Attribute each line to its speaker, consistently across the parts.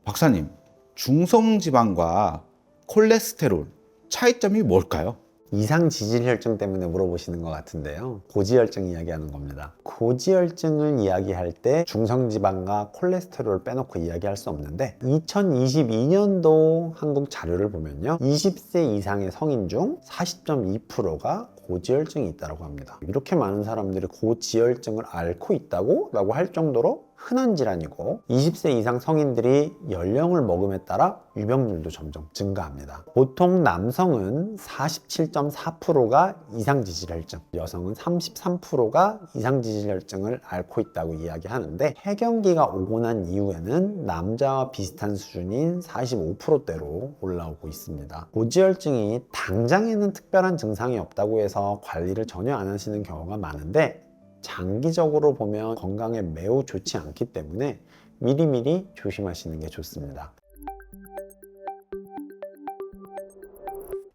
Speaker 1: 박사님, 중성지방과 콜레스테롤 차이점이 뭘까요?
Speaker 2: 이상 지질혈증 때문에 물어보시는 것 같은데요. 고지혈증 이야기하는 겁니다. 고지혈증을 이야기할 때 중성지방과 콜레스테롤을 빼놓고 이야기할 수 없는데 2022년도 한국 자료를 보면요, 20세 이상의 성인 중 40.2%가 고지혈증이 있다고 합니다. 이렇게 많은 사람들이 고지혈증을 앓고 있다고 라고 할 정도로 흔한 질환이고, 20세 이상 성인들이 연령을 먹음에 따라 유병률도 점점 증가합니다. 보통 남성은 47.4%가 이상지질혈증, 여성은 33%가 이상지질혈증을 앓고 있다고 이야기하는데, 폐경기가 오고 난 이후에는 남자와 비슷한 수준인 45%대로 올라오고 있습니다. 고지혈증이 당장에는 특별한 증상이 없다고 해서 관리를 전혀 안 하시는 경우가 많은데, 장기적으로 보면 건강에 매우 좋지 않기 때문에 미리미리 조심하시는 게 좋습니다.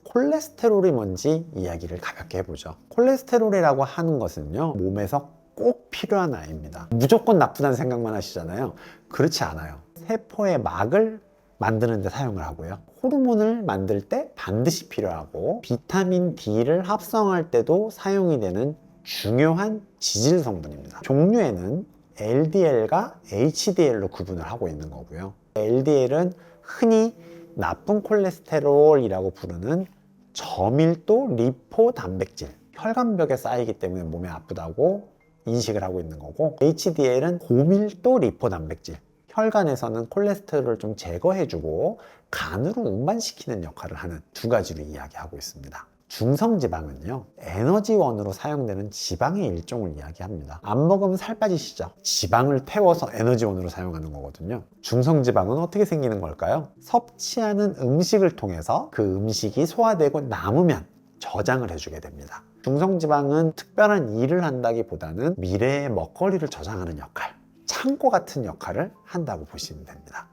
Speaker 2: 콜레스테롤이 뭔지 이야기를 가볍게 해보죠. 콜레스테롤이라고 하는 것은요, 몸에서 꼭 필요한 아이입니다. 무조건 나쁘다는 생각만 하시잖아요. 그렇지 않아요. 세포의 막을 만드는 데 사용을 하고요, 호르몬을 만들 때 반드시 필요하고, 비타민 D를 합성할 때도 사용이 되는 중요한 지질 성분입니다. 종류에는 LDL과 HDL로 구분을 하고 있는 거고요. LDL은 흔히 나쁜 콜레스테롤이라고 부르는 저밀도 리포 단백질, 혈관벽에 쌓이기 때문에 몸에 아프다고 인식을 하고 있는 거고, HDL은 고밀도 리포 단백질, 혈관에서는 콜레스테롤을 좀 제거해주고 간으로 운반시키는 역할을 하는 두 가지로 이야기하고 있습니다. 중성지방은요, 에너지원으로 사용되는 지방의 일종을 이야기합니다. 안 먹으면 살 빠지시죠? 지방을 태워서 에너지원으로 사용하는 거거든요. 중성지방은 어떻게 생기는 걸까요? 섭취하는 음식을 통해서 그 음식이 소화되고 남으면 저장을 해주게 됩니다. 중성지방은 특별한 일을 한다기보다는 미래의 먹거리를 저장하는 역할, 창고 같은 역할을 한다고 보시면 됩니다.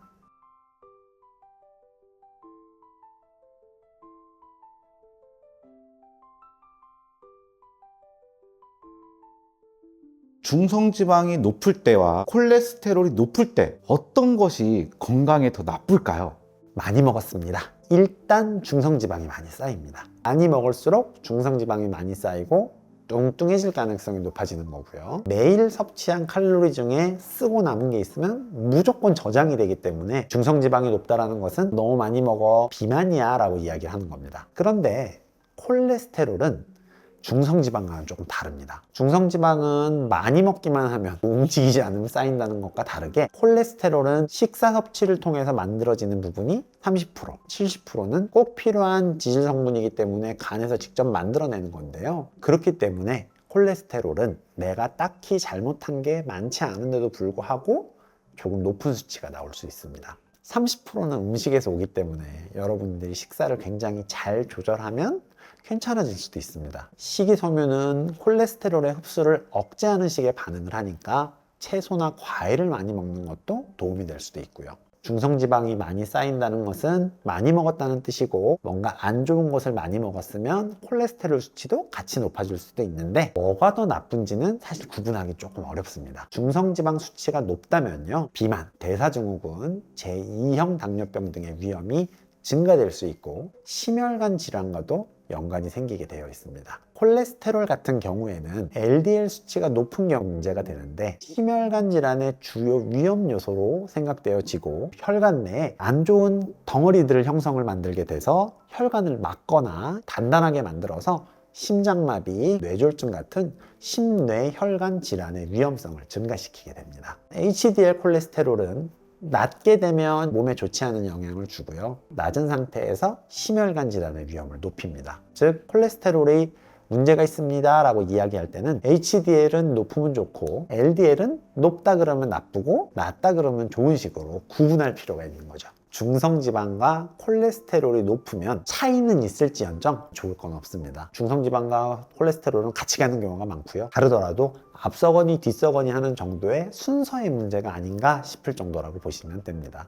Speaker 1: 중성지방이 높을 때와 콜레스테롤이 높을 때 어떤 것이 건강에 더 나쁠까요?
Speaker 2: 많이 먹었습니다. 일단 중성지방이 많이 쌓입니다. 많이 먹을수록 중성지방이 많이 쌓이고 뚱뚱해질 가능성이 높아지는 거고요. 매일 섭취한 칼로리 중에 쓰고 남은 게 있으면 무조건 저장이 되기 때문에 중성지방이 높다는 것은 너무 많이 먹어, 비만이야 라고 이야기를 하는 겁니다. 그런데 콜레스테롤은 중성지방과는 조금 다릅니다. 중성지방은 많이 먹기만 하면, 움직이지 않으면 쌓인다는 것과 다르게, 콜레스테롤은 식사 섭취를 통해서 만들어지는 부분이 30%, 70%는 꼭 필요한 지질 성분이기 때문에 간에서 직접 만들어내는 건데요. 그렇기 때문에 콜레스테롤은 내가 딱히 잘못한 게 많지 않은데도 불구하고 조금 높은 수치가 나올 수 있습니다. 30%는 음식에서 오기 때문에 여러분들이 식사를 굉장히 잘 조절하면 괜찮아질 수도 있습니다. 식이섬유는 콜레스테롤의 흡수를 억제하는 식의 반응을 하니까 채소나 과일을 많이 먹는 것도 도움이 될 수도 있고요. 중성지방이 많이 쌓인다는 것은 많이 먹었다는 뜻이고, 뭔가 안 좋은 것을 많이 먹었으면 콜레스테롤 수치도 같이 높아질 수도 있는데, 뭐가 더 나쁜지는 사실 구분하기 조금 어렵습니다. 중성지방 수치가 높다면요, 비만, 대사증후군, 제2형 당뇨병 등의 위험이 증가될 수 있고, 심혈관 질환과도 연관이 생기게 되어 있습니다. 콜레스테롤 같은 경우에는 LDL 수치가 높은 경우 문제가 되는데, 심혈관 질환의 주요 위험 요소로 생각되어지고, 혈관 내에 안 좋은 덩어리들을 형성을 만들게 돼서 혈관을 막거나 단단하게 만들어서 심장마비, 뇌졸중 같은 심뇌혈관 질환의 위험성을 증가시키게 됩니다. HDL 콜레스테롤은 낮게 되면 몸에 좋지 않은 영향을 주고요, 낮은 상태에서 심혈관 질환의 위험을 높입니다. 즉, 콜레스테롤이 문제가 있습니다 라고 이야기할 때는 HDL은 높으면 좋고 LDL은 높다 그러면 나쁘고 낮다 그러면 좋은 식으로 구분할 필요가 있는 거죠. 중성지방과 콜레스테롤이 높으면 차이는 있을지언정 좋을 건 없습니다. 중성지방과 콜레스테롤은 같이 가는 경우가 많고요, 다르더라도 앞서거니 뒤서거니 하는 정도의 순서의 문제가 아닌가 싶을 정도라고 보시면 됩니다.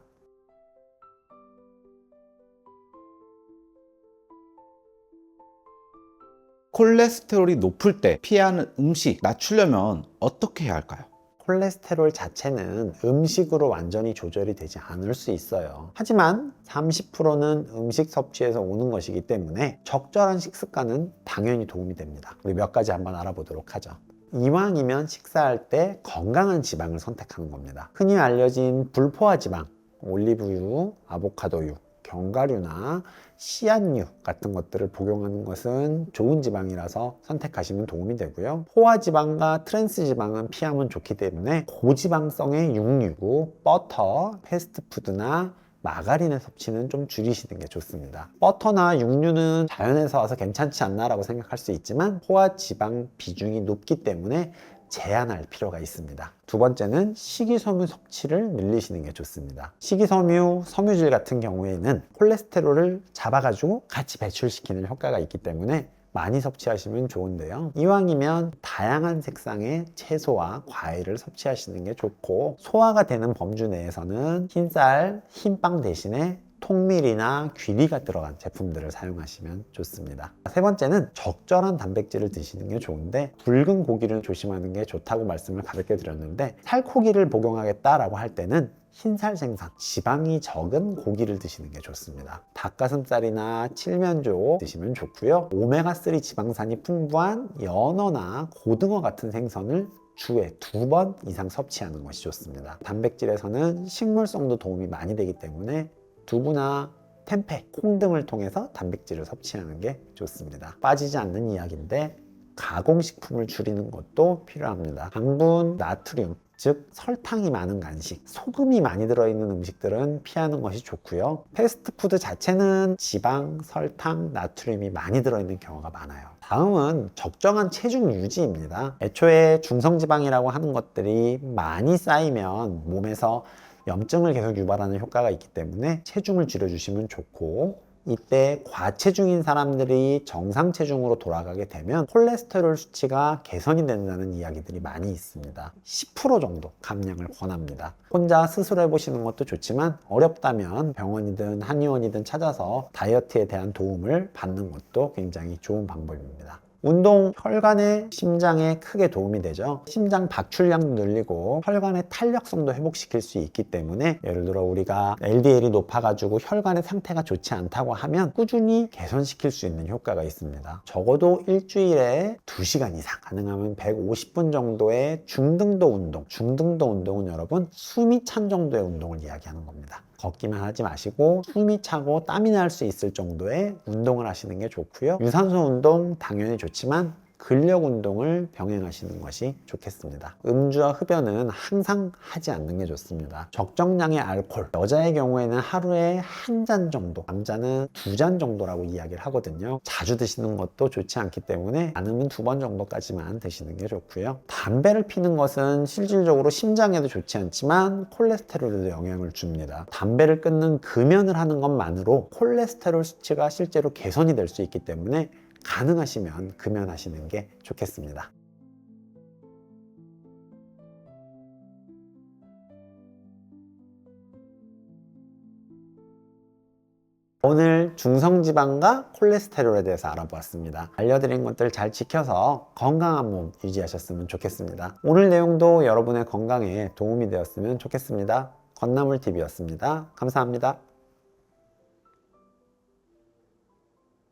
Speaker 1: 콜레스테롤이 높을 때 피해야 하는 음식 낮추려면 어떻게 해야 할까요?
Speaker 2: 콜레스테롤 자체는 음식으로 완전히 조절이 되지 않을 수 있어요. 하지만 30%는 음식 섭취에서 오는 것이기 때문에 적절한 식습관은 당연히 도움이 됩니다. 우리 몇 가지 한번 알아보도록 하죠. 이왕이면 식사할 때 건강한 지방을 선택하는 겁니다. 흔히 알려진 불포화 지방, 올리브유, 아보카도유, 견과류나 씨앗류 같은 것들을 복용하는 것은 좋은 지방이라서 선택하시면 도움이 되고요. 포화지방과 트랜스지방은 피하면 좋기 때문에 고지방성의 육류, 버터, 패스트푸드나 마가린의 섭취는 좀 줄이시는 게 좋습니다. 버터나 육류는 자연에서 와서 괜찮지 않나라고 생각할 수 있지만 포화지방 비중이 높기 때문에 제한할 필요가 있습니다. 두 번째는 식이섬유 섭취를 늘리시는 게 좋습니다. 식이섬유, 섬유질 같은 경우에는 콜레스테롤을 잡아가지고 같이 배출시키는 효과가 있기 때문에 많이 섭취하시면 좋은데요. 이왕이면 다양한 색상의 채소와 과일을 섭취하시는 게 좋고, 소화가 되는 범주 내에서는 흰쌀, 흰빵 대신에 통밀이나 귀리가 들어간 제품들을 사용하시면 좋습니다. 세 번째는 적절한 단백질을 드시는 게 좋은데, 붉은 고기를 조심하는 게 좋다고 말씀을 가볍게 드렸는데, 살코기를 복용하겠다라고 할 때는 흰살 생선, 지방이 적은 고기를 드시는 게 좋습니다. 닭가슴살이나 칠면조 드시면 좋고요. 오메가3 지방산이 풍부한 연어나 고등어 같은 생선을 주에 2번 이상 섭취하는 것이 좋습니다. 단백질에서는 식물성도 도움이 많이 되기 때문에 두부나 템페, 콩 등을 통해서 단백질을 섭취하는 게 좋습니다. 빠지지 않는 이야기인데 가공식품을 줄이는 것도 필요합니다. 당분, 나트륨, 즉 설탕이 많은 간식, 소금이 많이 들어있는 음식들은 피하는 것이 좋고요. 패스트푸드 자체는 지방, 설탕, 나트륨이 많이 들어있는 경우가 많아요. 다음은 적정한 체중 유지입니다. 애초에 중성지방이라고 하는 것들이 많이 쌓이면 몸에서 염증을 계속 유발하는 효과가 있기 때문에 체중을 줄여주시면 좋고, 이때 과체중인 사람들이 정상 체중으로 돌아가게 되면 콜레스테롤 수치가 개선이 된다는 이야기들이 많이 있습니다. 10% 정도 감량을 권합니다. 혼자 스스로 해보시는 것도 좋지만 어렵다면 병원이든 한의원이든 찾아서 다이어트에 대한 도움을 받는 것도 굉장히 좋은 방법입니다. 운동, 혈관의 심장에 크게 도움이 되죠. 심장 박출량도 늘리고 혈관의 탄력성도 회복시킬 수 있기 때문에, 예를 들어 우리가 LDL이 높아가지고 혈관의 상태가 좋지 않다고 하면 꾸준히 개선시킬 수 있는 효과가 있습니다. 적어도 일주일에 2시간 이상, 가능하면 150분 정도의 중등도 운동, 중등도 운동은 여러분 숨이 찬 정도의 운동을 이야기하는 겁니다. 걷기만 하지 마시고 숨이 차고 땀이 날 수 있을 정도의 운동을 하시는 게 좋고요. 유산소 운동 당연히 좋지만 근력 운동을 병행하시는 것이 좋겠습니다. 음주와 흡연은 항상 하지 않는 게 좋습니다. 적정량의 알코올, 여자의 경우에는 하루에 1잔 정도, 남자는 2잔 정도라고 이야기를 하거든요. 자주 드시는 것도 좋지 않기 때문에 많으면 2번 정도까지만 드시는 게 좋고요. 담배를 피는 것은 실질적으로 심장에도 좋지 않지만 콜레스테롤에도 영향을 줍니다. 담배를 끊는 금연을 하는 것만으로 콜레스테롤 수치가 실제로 개선이 될 수 있기 때문에 가능하시면 금연하시는 게 좋겠습니다. 오늘 중성지방과 콜레스테롤에 대해서 알아보았습니다. 알려드린 것들 잘 지켜서 건강한 몸 유지하셨으면 좋겠습니다. 오늘 내용도 여러분의 건강에 도움이 되었으면 좋겠습니다. 건나물TV였습니다. 감사합니다.